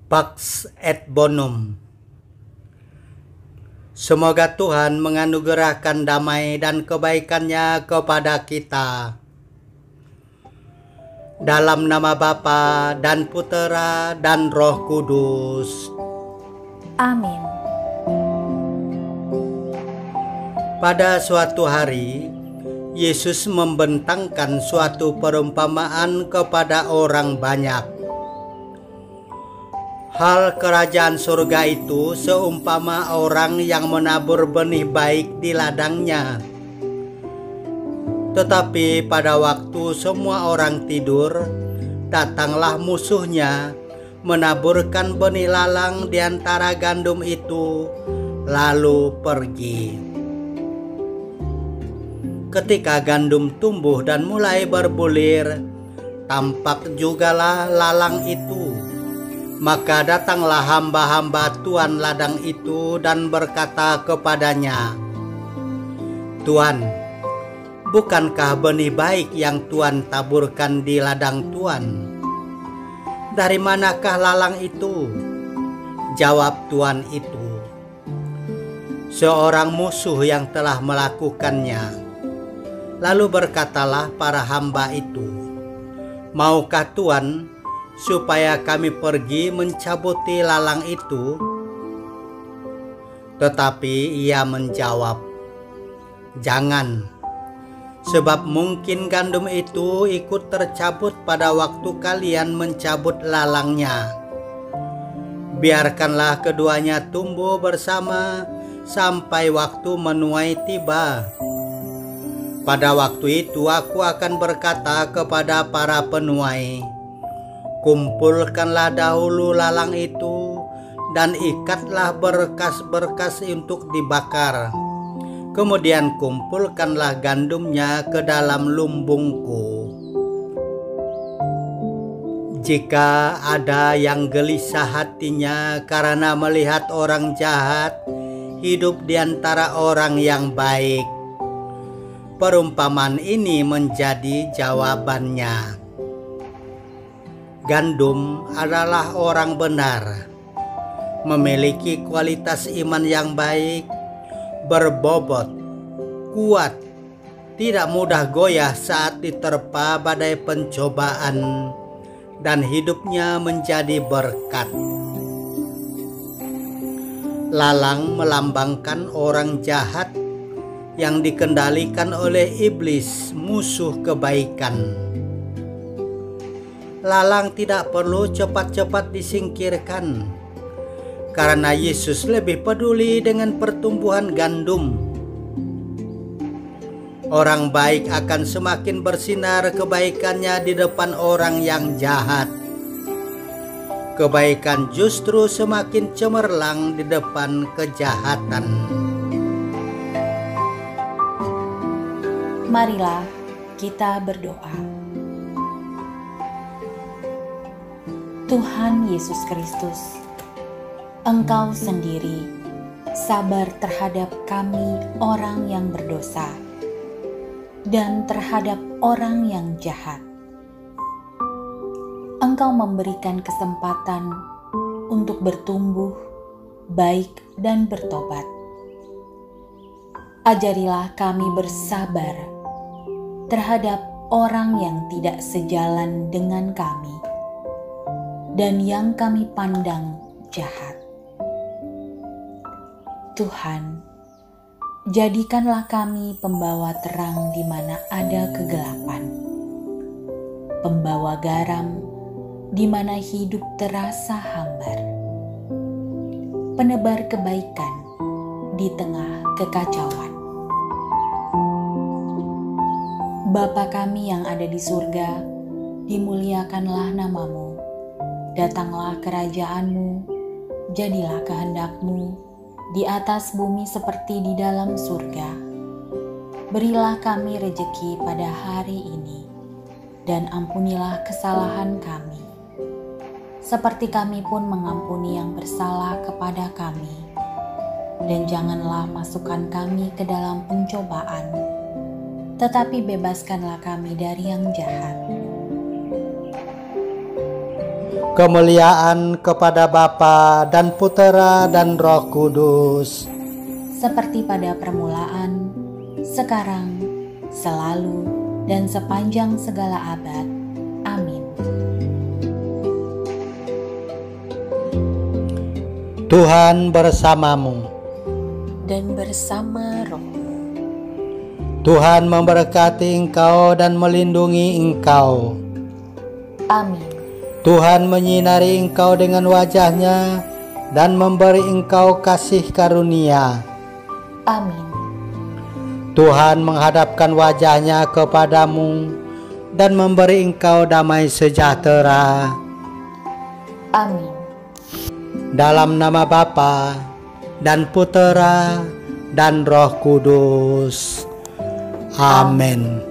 Pax et Bonum. Semoga Tuhan menganugerahkan damai dan kebaikan-Nya kepada kita. Dalam nama Bapa dan Putera dan Roh Kudus. Amin. Pada suatu hari, Yesus membentangkan suatu perumpamaan kepada orang banyak. Hal kerajaan surga itu seumpama orang yang menabur benih baik di ladangnya. Tetapi pada waktu semua orang tidur, datanglah musuhnya, menaburkan benih lalang di antara gandum itu, lalu pergi. Ketika gandum tumbuh dan mulai berbulir, tampak jugalah lalang itu. Maka datanglah hamba-hamba tuan ladang itu dan berkata kepadanya, "Tuan, bukankah benih baik yang Tuan taburkan di ladang Tuan? Dari manakah lalang itu?" Jawab tuan itu, "Seorang musuh yang telah melakukannya." Lalu berkatalah para hamba itu, "Maukah Tuan supaya kami pergi mencabuti lalang itu?" Tetapi ia menjawab, "Jangan, sebab mungkin gandum itu ikut tercabut pada waktu kalian mencabut lalangnya. Biarkanlah keduanya tumbuh bersama sampai waktu menuai tiba. Pada waktu itu aku akan berkata kepada para penuai, kumpulkanlah dahulu lalang itu dan ikatlah berkas-berkas untuk dibakar. Kemudian kumpulkanlah gandumnya ke dalam lumbungku. Jika ada yang gelisah hatinya karena melihat orang jahat hidup di antara orang yang baik, perumpamaan ini menjadi jawabannya. Gandum adalah orang benar, memiliki kualitas iman yang baik, berbobot, kuat, tidak mudah goyah saat diterpa badai pencobaan, dan hidupnya menjadi berkat. Lalang melambangkan orang jahat yang dikendalikan oleh iblis, musuh kebaikan. Lalang tidak perlu cepat-cepat disingkirkan, karena Yesus lebih peduli dengan pertumbuhan gandum. Orang baik akan semakin bersinar kebaikannya di depan orang yang jahat. Kebaikan justru semakin cemerlang di depan kejahatan. Marilah kita berdoa. Tuhan Yesus Kristus, Engkau sendiri sabar terhadap kami orang yang berdosa dan terhadap orang yang jahat. Engkau memberikan kesempatan untuk bertumbuh, baik dan bertobat. Ajarilah kami bersabar terhadap orang yang tidak sejalan dengan kami dan yang kami pandang jahat. Tuhan, jadikanlah kami pembawa terang di mana ada kegelapan, pembawa garam di mana hidup terasa hambar, penebar kebaikan di tengah kekacauan. Bapa kami yang ada di surga, dimuliakanlah namamu, datanglah kerajaan-Mu, jadilah kehendak-Mu di atas bumi seperti di dalam surga. Berilah kami rejeki pada hari ini, dan ampunilah kesalahan kami, seperti kami pun mengampuni yang bersalah kepada kami. Dan janganlah masukkan kami ke dalam pencobaan, tetapi bebaskanlah kami dari yang jahat. kemuliaan kepada Bapa dan Putera dan Roh Kudus, seperti pada permulaan, sekarang, selalu, dan sepanjang segala abad. Amin. Tuhan bersamamu. Dan bersama rohmu. Tuhan memberkati engkau dan melindungi engkau. Amin. Tuhan menyinari engkau dengan wajah-Nya dan memberi engkau kasih karunia. Amin. Tuhan menghadapkan wajah-Nya kepadamu dan memberi engkau damai sejahtera. Amin. Dalam nama Bapa dan Putera dan Roh Kudus. Amin.